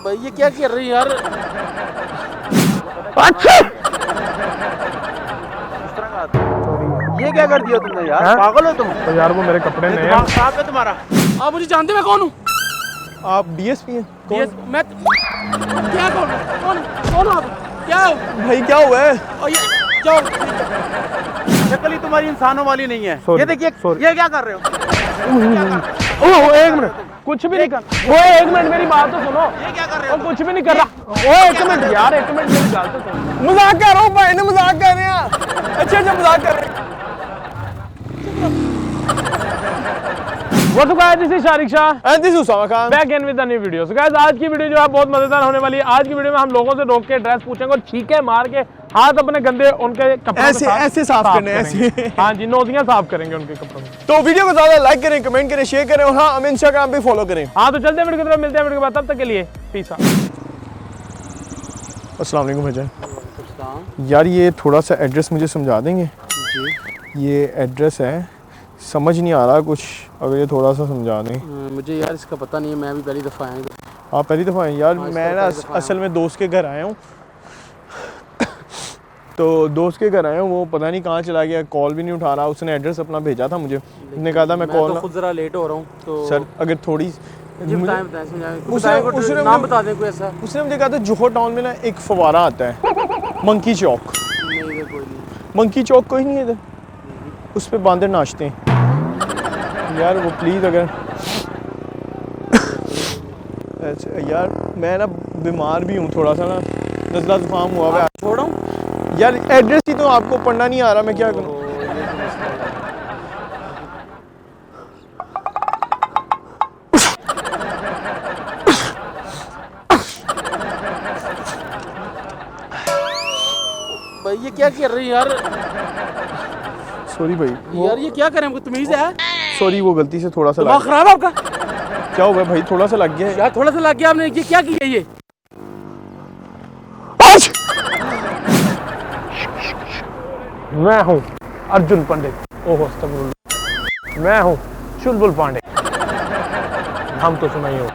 भाई ये क्या कर रही है यार? अच्छा ये क्या कर दिया तुमने यार? पागल हो तुम? तो यार वो मेरे कपड़े नए हैं। कहाँ पे तुम्हारा? आप मुझे जानते मैं कौन हूँ? आप डीएसपी हैं? मैं क्या कौन आप? क्या हो? भाई क्या हुआ है? और ये जाओ, शक्ल ही तुम्हारी इंसानों वाली नहीं है। ये देखिए, ये क्या कर रहे हो? ओह एक मिनट, कुछ भी नहीं कर। ओए एक मिनट मेरी बात तो सुनो। ये क्या कर रहे हो? कुछ भी नहीं कर रहा। ओए एक मिनट यार, एक मिनट मेरी बात तो सुनो। मजाक कर रहा हूँ भाई, ने मजाक कर रहे हैं। अच्छा मजाक कर रहे हैं। वो तो guys, this is Shariq Shah and this is Usama Khan back in with a new video. So guys आज की वीडियो जो है बहुत मजेदार होने वाली है। आज की वीडियो में हम लोगों से रोक के ड्रेस पूछेंगे और छींके मार के हाथ अपने गंदे उनके कपड़ों ऐसे साफ करने ऐसे। हाँ जी, नोजियां साफ करेंगे उनके कपड़ों में। तो वीडियो को ज्यादा लाइक करें, कमेंट करें, शेयर करें और हाँ हमें इंस्टाग्राम पे फॉलो करें। हाँ तो चलते हैं वीडियो की तरफ, मिलते हैं वीडियो के बाद, तब तक के लिए पीस आउट। अस्सलाम वालेकुम भाईजान। यार ये थोड़ा सा एड्रेस मुझे समझा देंगे? जी ये एड्रेस है, समझ नहीं आ रहा कुछ, अगर ये थोड़ा सा समझा दें। मुझे यार इसका पता नहीं है, मैं भी पहली दफ़ा आया हूँ। आप पहली दफ़ा आए यार? मैं ना असल में दोस्त के घर आया हूँ। तो दोस्त के घर आया हूँ, वो पता नहीं कहाँ चला गया, कॉल भी नहीं उठा रहा। उसने एड्रेस अपना भेजा था मुझे, उसने कहा था मैं कॉल तो खुद ज़रा लेट हो रहा हूँ तो सर अगर थोड़ी उसने नाम बता दें कोई ऐसा। उसने मुझे कहा था जोहर टाउन में ना एक फवारा आता है, मंकी चौक। मंकी चौक कोई नहीं है इधर, उस पर बांदर नाचते हैं यार। वो प्लीज़ अगर अच्छा यार मैं ना बीमार भी हूँ थोड़ा सा ना, नज़ला ज़ुकाम हुआ हुआ है। छोड़ो यार एड्रेस ही तो आपको पढ़ना नहीं आ रहा, मैं क्या करूँ? भाई ये क्या कर रही है यार? सॉरी भाई यार ये क्या करें, हमको तमीज़ है? सॉरी वो गलती से थोड़ा सा दिमाग खराब है आपका? क्या हुआ भाई? थोड़ा सा लग गया है यार, थोड़ा सा लग गया आपने। ये क्या किया? ये मैं हूँ अर्जुन पंडित। ओहो अस्तगफुरुल्लाह। मैं हूँ चुलबुल पांडे। हम तो सुनाई हो,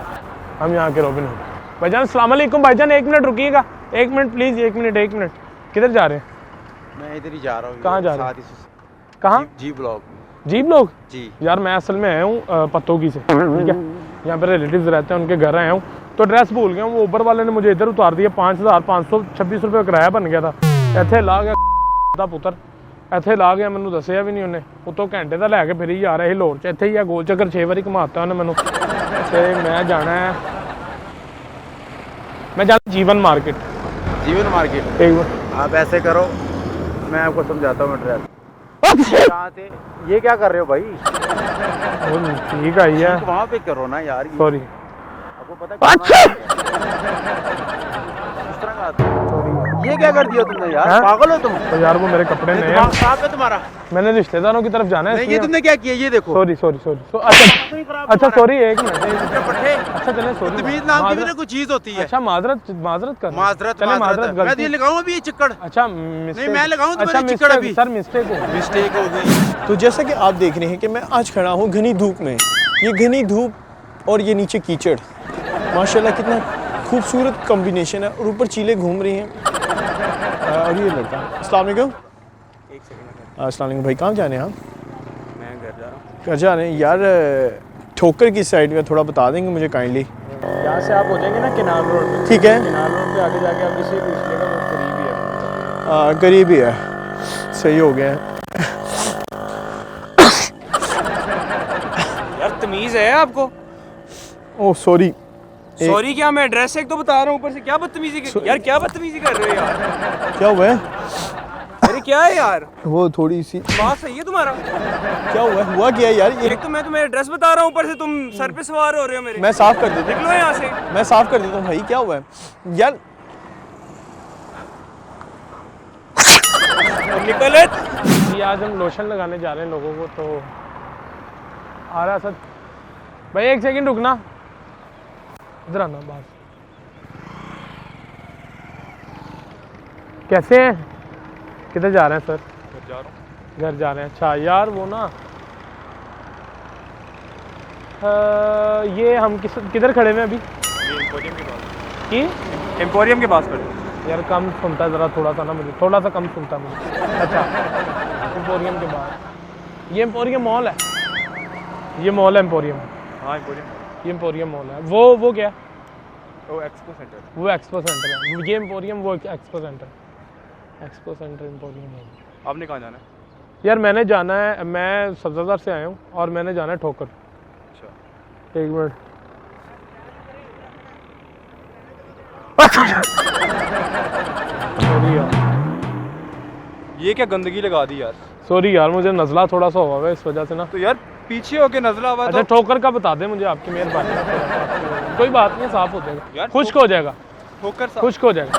हम यहाँ के रॉबिन हुड। भाईजान अस्सलाम वालेकुम। भाईजान एक मिनट रुकिएगा, एक मिनट प्लीज, एक मिनट। किधर जा रहे हैं? मैं इधर ही जा रहा हूँ। कहाँ जा रहे हैं? कहाँ? जी ब्लॉग। जी ब्लॉग? जी यार मैं असल में आया हूँ पत्तोगी से, ठीक है? यहाँ पे रिलेटिव्स रहते हैं, उनके घर आया हूँ तो ड्रेस भूल गया हूँ। वो ऊबर वाले ने मुझे इधर उतार दिया। 5526 रुपये किराया बन गया था। ਇੱਥੇ ਲਾ ਗਿਆ ਪੁੱਤਰ, ਇੱਥੇ ਲਾ ਗਿਆ, ਮੈਨੂੰ ਦੱਸਿਆ ਵੀ ਨਹੀਂ ਉਹਨੇ। ਉਤੋਂ ਘੰਟੇ ਦਾ ਲੈ ਕੇ ਫਿਰ ਹੀ ਆ ਰਿਹਾ ਸੀ ਲੋੜ ਚ। ਇੱਥੇ ਹੀ ਆ ਗੋਲ ਚੱਕਰ 6 ਵਾਰੀ ਘੁਮਾਤਾ ਉਹਨੇ ਮੈਨੂੰ। ਤੇ ਮੈਂ ਜਾਣਾ ਹੈ, मैं जाना जीवन मार्केट। जीवन मार्केट? एक बार आप ऐसे करो, मैं आपको समझाता हूँ एड्रेस। कहाँ से? ये क्या कर रहे हो भाई? ठीक है ये वहाँ पे करो ना यार। सॉरी, आपको पता अच्छा ये क्या कर दिया तुमने यार? पागल हो तुम? तो यार वो मेरे कपड़े नए हैं। कहाँ पे तुम्हारा? मैंने रिश्तेदारों की तरफ जाना है। नहीं, ये तुमने क्या किया? ये देखो। सॉरी अच्छा सॉरी, एक मिनट। अच्छा चले सॉरी। तमीज़ नाम की भी ना कोई चीज होती है। अच्छा माजरत कर, माजरत गलती। मैं लगाऊं अभी ये चिक्कड़? अच्छा नहीं, मैं लगाऊं तो अच्छा चिक्कड़ अभी। सर मिस्टेक हो गई। तो जैसा कि आप देख रहे हैं कि मैं आज खड़ा हूँ घनी धूप में। ये घनी धूप और ये नीचे कीचड़, माशाल्लाह कितना खूबसूरत कॉम्बिनेशन है। और ऊपर चीले घूम रही हैं और ये लड़का। अस्सलाम वालेकुम। एक सेकंड। अस्सलाम वालेकुम भाई, कहाँ जाने हैं आप? मैं घर जा रहा हूँ। घर जा रहे हैं यार? ठोकर की साइड में थोड़ा बता देंगे मुझे काइंडली? यहाँ से आप हो जाएंगे ना किनार रोड पे। ठीक है, किनार रोड पे आगे जाके आप किसी पूछ लेगा, वो करीब ही है। करीब ही है, सही हो गया। यार तमीज है आपको? Oh sorry. सॉरी क्या, मैं एड्रेस एक तो बता रहा हूँ, ऊपर से क्या बदतमीजी यार, क्या बदतमीजी कर रहे हो यार? क्या हुआ है? अरे क्या है यार, वो थोड़ी सी बात सही है तुम्हारा? क्या हुआ क्या यार? एक तो मैं तुम्हें एड्रेस बता रहा हूँ, ऊपर से तुम सर पे सवार हो रहे हो मेरे। मैं साफ कर देता हूँ, निकलो यहाँ से। मैं साफ कर देता हूँ भाई। क्या हुआ है यार? निकल। ये आज हम लोशन लगाने जा रहे हैं लोगों को, तो आ रहा सर भाई। एक सेकंड रुकना, इधर आना। बस कैसे हैं? किधर जा रहे हैं सर? घर जा रहे हैं। अच्छा यार वो ना ये हम किधर खड़े हुए हैं अभी? कि एम्पोरियम के पास खड़े। यार कम सुनता है जरा, थोड़ा सा ना, मुझे थोड़ा सा कम सुनता है मुझे। अच्छा एम्पोरियम के बाद, ये एम्पोरियम मॉल है, ये मॉल है एम्पोरियम। हाँ एम्पोरियम, ये एम्पोरियम मॉल है। वो क्या? वो एक्सपो सेंटर, वो एक्सपो सेंटर है। ये एम्पोरियम, वो expo centre. Expo centre emporium mall. आपने कहाँ जाना है? यार मैंने जाना है, मैं सब्जादार से आया हूँ और मैंने जाना है ठोकर। अच्छा 1 मिनट। सॉरी यार, ये क्या गंदगी लगा दी यार। सॉरी यार, मुझे नज़ला थोड़ा सा हुआ है इस वजह से ना। तो यार पीछे होके नजला हुआ। अच्छा तो ठोकर का बता दे मुझे, आपकी मेहरबानी है, थोड़ा सा कोई बात नहीं, साफ हो जाएगा यार, खुश्क हो जाएगा, ठोकर खुश्क हो जाएगा,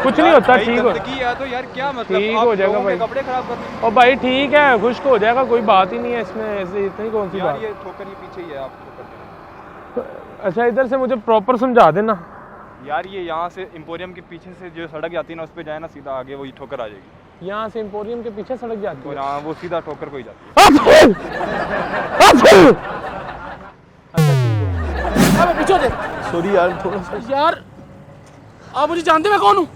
कुछ नहीं होता, ठीक हो गंदगी है तो यार क्या मतलब, ठीक आप हो जाएगा लोगों के भाई। कपड़े खराब कर रहे हैं। और भाई ठीक है, खुश्क हो जाएगा, कोई बात ही नहीं है इसमें, ऐसे इतनी कौन सी यार बात। ये ठोकर ये पीछे ही है, आप ठोकर। अच्छा इधर से मुझे प्रॉपर समझा देना यार ये यहाँ से एम्पोरियम के पीछे से जो सड़क जाती है ना, उस पे जाए ना सीधा आगे, वही ठोकर आ जाएगी। यहाँ से एम्पोरियम के पीछे सड़क जाती तो है। हाँ वो सीधा ठोकर को ही जाती है। पीछे दे सॉरी यार, थोड़ा सा। यार, आप मुझे जानते मैं कौन हूँ?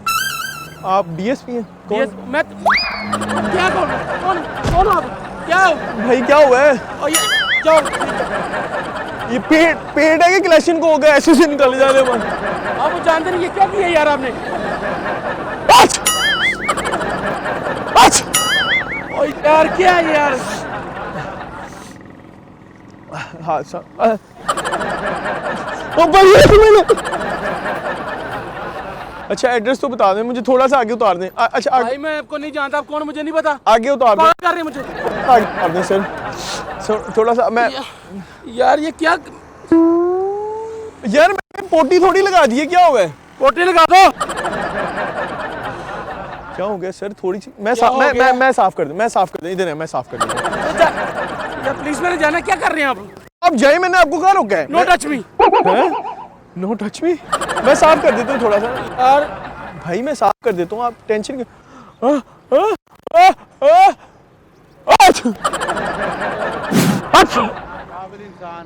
आप डीएसपी हैं? कौन? मैं क्या कौन कौन आप क्या हो? भाई क्या हुआ है? और ये जाओ, ये पेड़ है कि क्लैशन को हो गया, ऐसे से निकल जाने मन। आप वो जानते नहीं, ये क्या किया यार आपने? ओ यार क्या है यार? हाँ ओ भाई ये तो मैंने। अच्छा एड्रेस तो बता दें मुझे, थोड़ा सा आगे उतार दें। अच्छा आगे, भाई मैं आपको नहीं जानता, आप कौन मुझे नहीं पता। आगे उतार दें, कौन कर रहे हैं मुझे? आगे उतार दें सर। थोड़ा सा मैं यार ये क्या? यार मैंने पोटी थोड़ी लगा दी है, क्या हुआ है? पोटी लगा दो। क्या हो गया सर? थोड़ी सी मैं साफ कर दूं, मैं साफ कर दूं, इधर है, मैं साफ कर दूं। यार पुलिस में जाना, क्या कर रहे हैं आप? अब जाए, मैंने आपको कहाँ रोका है? No touch me. No touch me. मैं साफ कर देता हूँ थोड़ा सा यार भाई, मैं साफ कर देता हूँ, आप टेंशन क्यों? काबिल इंसान,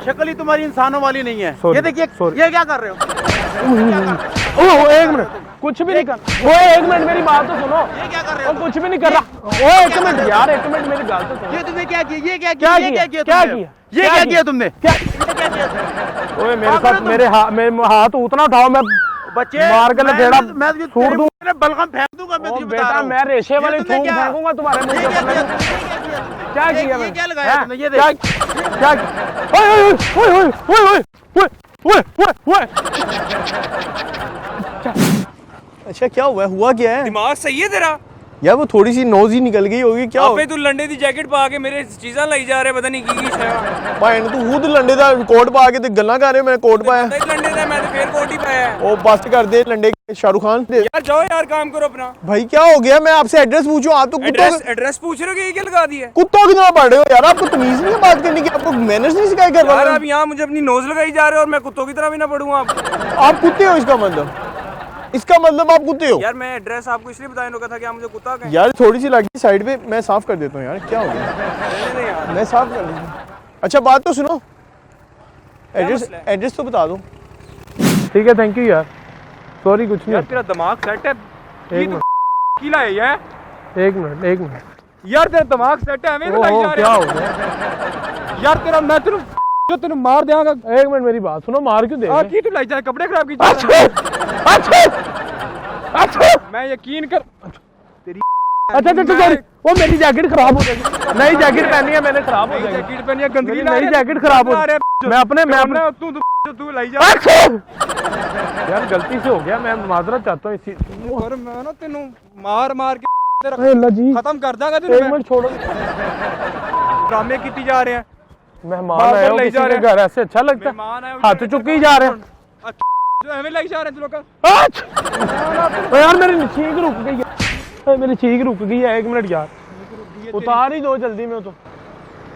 शक्ल ही तुम्हारी इंसानों वाली नहीं है। Sorry, ये देखिए, sorry. ये क्या कर रहे हो? क्या कर रहे हो? ओह 1 मिनट, कुछ भी नहीं कर। ओए 1 मिनट मेरी बात तो सुनो। ये क्या कर रहे ओ हो? कुछ भी नहीं कर रहा। ओए 1 मिनट यार, 1 मिनट मेरी बात तो सुनो। ये तुमने क्या किया? ये क्या क्या किया? ये क्या किया? क्या तुमने? किया? ये क्या किया तुमने? क्या? ये क्या किया तुमने? ओए मेरे साथ मेरे हाथ उतना उठाओ, मैं बच्चे मार के लपेड़ा मैं छोड़ दूं। बलगम फेंक दूंगा मैं, ओ तुझे बता बेटा, रहा हूं। मैं रेशे वाली ये तुमने थूक क्या- फेंकूंगा तुम्हारे मुंह ये के क्या ऊपर। किया? क्या किया ये मैंने? क्या लगाया तुमने? ये देख। क्या ओए ओए ओए ओए ओए ओए ओए। अच्छा क्या हुआ है? हुआ क्या है दिमाग सही है तेरा? यार? वो थोड़ी सी नोज ही निकल गई होगी, क्या आपे तू लंडे दी जैकेट पा के मेरे चीज़ां लाई जा रहे, पता नहीं की शय। भाई तू खुद लंडे दा कोट पा के ते गल्ला कर रहे, मैंने कोट पाया। पता ही लंडे दा, मैं तो फिर कोट ही पाया है। ओ बस कर दे लंडे, शाहरुख खान दे। यार जाओ यार, काम करो अपना। भाई क्या हो गया? मैं आपसे एड्रेस पूछूं, आप तो एड्रेस पूछ रहे हो कि ये क्या लगा दी है? कुत्तों की तरह पढ़ रहे हो यार। आपको तमीज नहीं है बात करने की, आपको मैनर्स नहीं सिखाए घर यार वालों आप यहाँ मुझे अपनी नोज लगाई जा रहे हो और मैं कुत्तों की तरह भी ना पढ़ूंगा आपको। आप कुत्ते हो, इसका मतलब आप कुत्ते हो यार मैं एड्रेस आपको इसलिए बताने लगा था कि आप मुझे कुत्ता कहें। यार। थोड़ी सी लगी साइड पे, मैं साफ कर देता हूँ यार। क्या हो गया? रहने दे यार। मैं साफ कर देता हूँ। अच्छा बात तो सुनो, मसला है? एड्रेस तो बता दो। ठीक है, थैंक यू यार, सॉरी कुछ यार नहीं। तेरा दिमाग सेट है? एक मिनट, की लाई है? 1 मिनट, 1 मिनट। यार तेरा दिमाग सेट है? हमें लाई जा क्या हो रहे गया? यार तेरा मैं तेरे जो तेरे मार देगा। 1 मिनट मेरी बात सुनो, मार क्यों दे रहे? की तू लाई जा, कपड़े खराब की जा। मैं यकीन कर अच्छा सॉरी, वो मेरी जैकेट खराब हो जाएगी। नई जैकेट पहनी है मैंने, खराब हो जाएगी। जैकेट पहनी है, गंदगी मेरी ला नई रहे, जैकेट खराब हो ला रहे, मैं अपने तू लाई जा। यार गलती से हो गया, मैं माजरत चाहता हूँ इसी। और मैं ना तेनू मार मार के तेरा अल्लाह जी, खत्म कर दांगा 1 तेनू। मिनट छोड़ो। ड्रामे कीती जा रहे हैं। मेहमान बार-बार आए हो ले किसी जा के रहे हैं। घर, ऐसे अच्छा लगता है? मेहमान आए, हाथ चुके ही जा रहे हैं। जो हमें लाई जा रहे हैं लोग। यार मेरी छींक रुक गई है, मेरी छींक रुक गई है। 1 मिनट यार, उतार ही दो जल्दी में तो।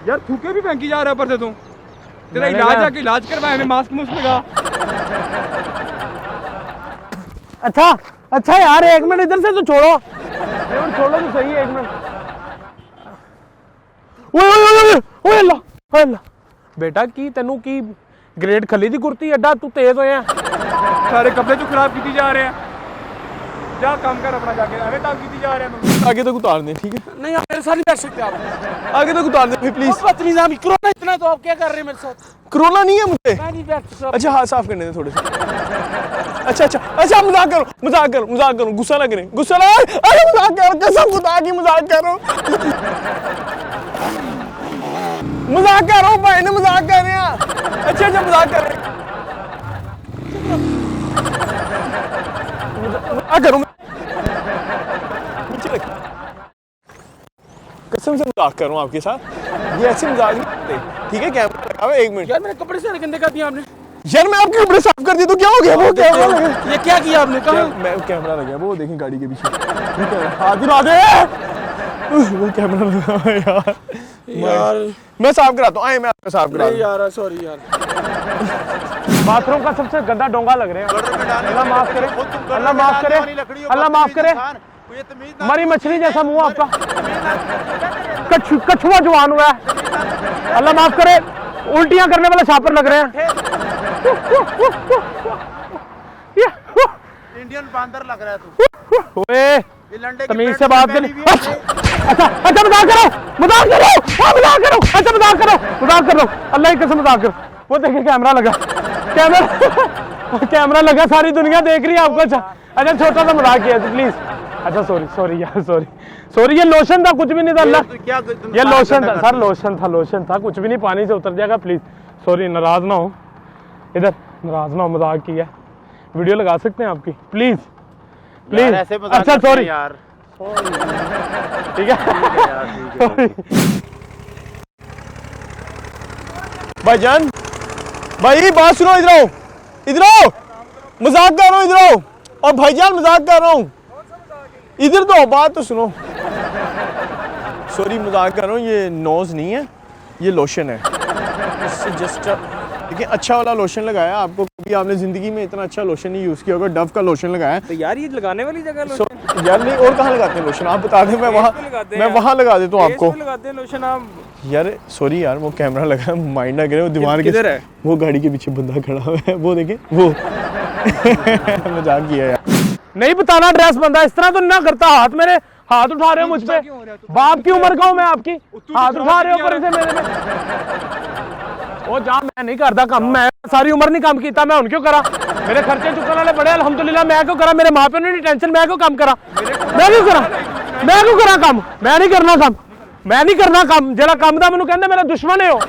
यार थूके भी फेंकी जा रहा है ऊपर से तू। तेरा मैंने इलाज कहा- आके इलाज करवाए, हमें मास्क मुस्क लगा। अच्छा यार 1 मिनट इधर से तो छोड़ो, छोड़ो तो सही है। 1 मिनट। ओए अल्लाह बेटा, की तेनू की ग्रेड खली दी कुर्ती एडा तू तेज होया सारे कपड़े जो खराब की जा रहे हैं जा काम कर अपना जाके हमें काम की जा रहे हैं आगे तक उतार दें ठीक है नहीं आप मेरे साथ नहीं बैठ सकते आप आगे तक उतार दें प्लीज बदतमीज आप कोरोना इतना तो आप क्या कर रहे हैं मेरे साथ कोरोना नहीं है मुझे मैं नहीं बैठ सकता अच्छा हाथ साफ करने दे थोड़े से अच्छा मजाक करो गुस्सा ना करें अरे मजाक करो कसम खुदा की मजाक करो भाई ने मजाक कर रहे हैं अच्छा मजाक कर रहे हैं करूं नीचे रख कसम से मजाक कर रहा हूं आपके साथ ये ऐसे मजाक नहीं करते ठीक है कैमरा लगा हुआ 1 मिनट यार मेरे कपड़े से गंदे कर दिए आपने यार मैं आपके कपड़े साफ कर दिए तो क्या हो गया वो कैमरा लगा ये क्या किया आपने कहा मैं कैमरा लगा वो देखें गाड़ी के पीछे हाथ दिला दे वो कैमरा लगा हुआ है यार मैं साफ कराता हूँ मैं आपका साफ करा यार सॉरी यार बाथरूम का सबसे गंदा डोंगा लग रहे हैं अल्लाह माफ करे अल्लाह माफ करे अल्लाह माफ करे मरी मछली जैसा मुंह आपका कछुआ जवान हुआ है अल्लाह माफ करे उल्टियां करने वाले छापर लग रहे हैं इंडियन बांदर लग रहा है तू ओए ये लंडे तमीज से बात कर अच्छा मजाक करो अल्लाह की कसम मजाक करो वो देखिए कैमरा लगा सारी दुनिया देख रही है आपको अच्छा छोटा सा मजाक किया प्लीज अच्छा सॉरी यार सॉरी ये लोशन था कुछ भी नहीं था अल्लाह ये लोशन था सर लोशन था कुछ भी नहीं पानी से उतर जाएगा प्लीज सॉरी नाराज ना हो इधर नाराज ना हो मजाक किया वीडियो लगा सकते हैं आपकी प्लीज अच्छा सॉरी यार ठीक है भाईजान भाई बात सुनो इधर आओ मजाक कर रहा हूँ इधर आओ और भाईजान मजाक कर रहा हूँ इधर तो बात तो सुनो सॉरी मजाक कर रहा हूँ ये नोज नहीं है ये लोशन है इससे जस्ट देखिए अच्छा वाला लोशन लगाया आपको कभी आपने जिंदगी में इतना अच्छा लोशन नहीं यूज किया होगा डव का लोशन लगाया तो यार ये लगाने वाली जगह लोशन यार नहीं और कहाँ लगाते हैं लोशन आप बता दें मैं वहाँ लगा देता हूँ आपको लगाते हैं लोशन आप यार सॉरी यार वो कैमरा लगा माइंड ना करे वो दीवार किधर है वो गाड़ी के पीछे बंदा खड़ा हुआ है वो देखे वो मजाक किया यार नहीं बताना ड्रेस बंदा इस तरह तो ना करता हाथ उठा रहे हो मुझ पे बाप की उम्र का हूं मैं आपकी हाथ उठा रहे हो ऊपर से मेरे में ओ जा मैं नहीं करता काम मैं सारी उम्र नहीं काम किया मैं उन क्यों करा मेरे खर्चे चुकने वाले बड़े अल्हम्दुलिल्लाह मैं क्यों करा मेरे माँ प्यो ने टेंशन मैं क्यों काम करा मैं क्यों करा काम मैं नहीं करना काम जरा काम था मैंने कहंदे मेरा दुश्मन है हो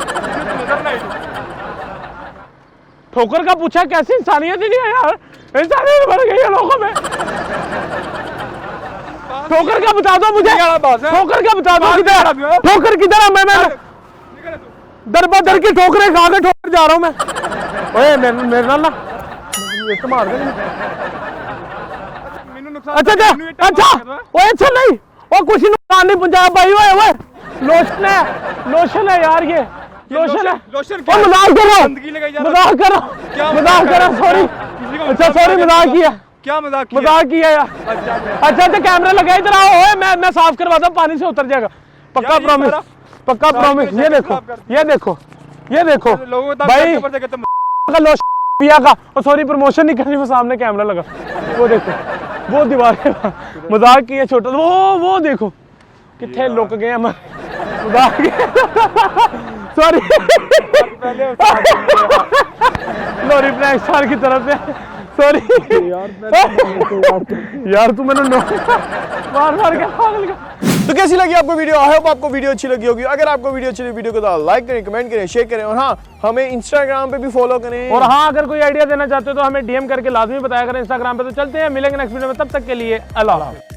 ठोकर का पूछा कैसी इंसानियत ही नहीं है यार इंसानियत बढ़ गई है लोगों में ठोकर का बता दो मुझे ठोकर का बता दो ठोकर किधर है मैं दर की ठोकरें खा के ठोकर जा रहा हूं मैं ओए मेरे नाल ना ये मार दे अच्छा ओए अच्छा नहीं ओ कुछ नुकसान नहीं पहुंचाया भाई ओए लोशन है यार ये लोशन है मजाक करो सॉरी अच्छा सॉरी मजाक किया यार अच्छा कैमरा लगा इधर आओ ओए मैं साफ करवाता हूँ पानी से उतर जाएगा पक्का प्रॉमिस ये देखो भाई का लोशन पिया का और सॉरी प्रमोशन नहीं करनी वो सामने कैमरा लगा वो देखो वो दीवार मजाक किया छोटा वो देखो कितने लुक गए मजाक सॉरी लोरी प्रैंक स्टार की तरफ से सॉरी यार तू मैंने मार के पागल का तो कैसी लगी आपको वीडियो आई होप आपको वीडियो अच्छी लगी होगी अगर आपको वीडियो अच्छी लगी वीडियो को लाइक करें कमेंट करें शेयर करें और हाँ हमें इंस्टाग्राम पे भी फॉलो करें और हाँ अगर कोई आइडिया देना चाहते हो तो हमें डीएम करके लाजमी बताया करें इंस्टाग्राम पे तो चलते हैं मिलेंगे नेक्स्ट वीडियो में तब तक के लिए अल्लाह हाफ़िज़।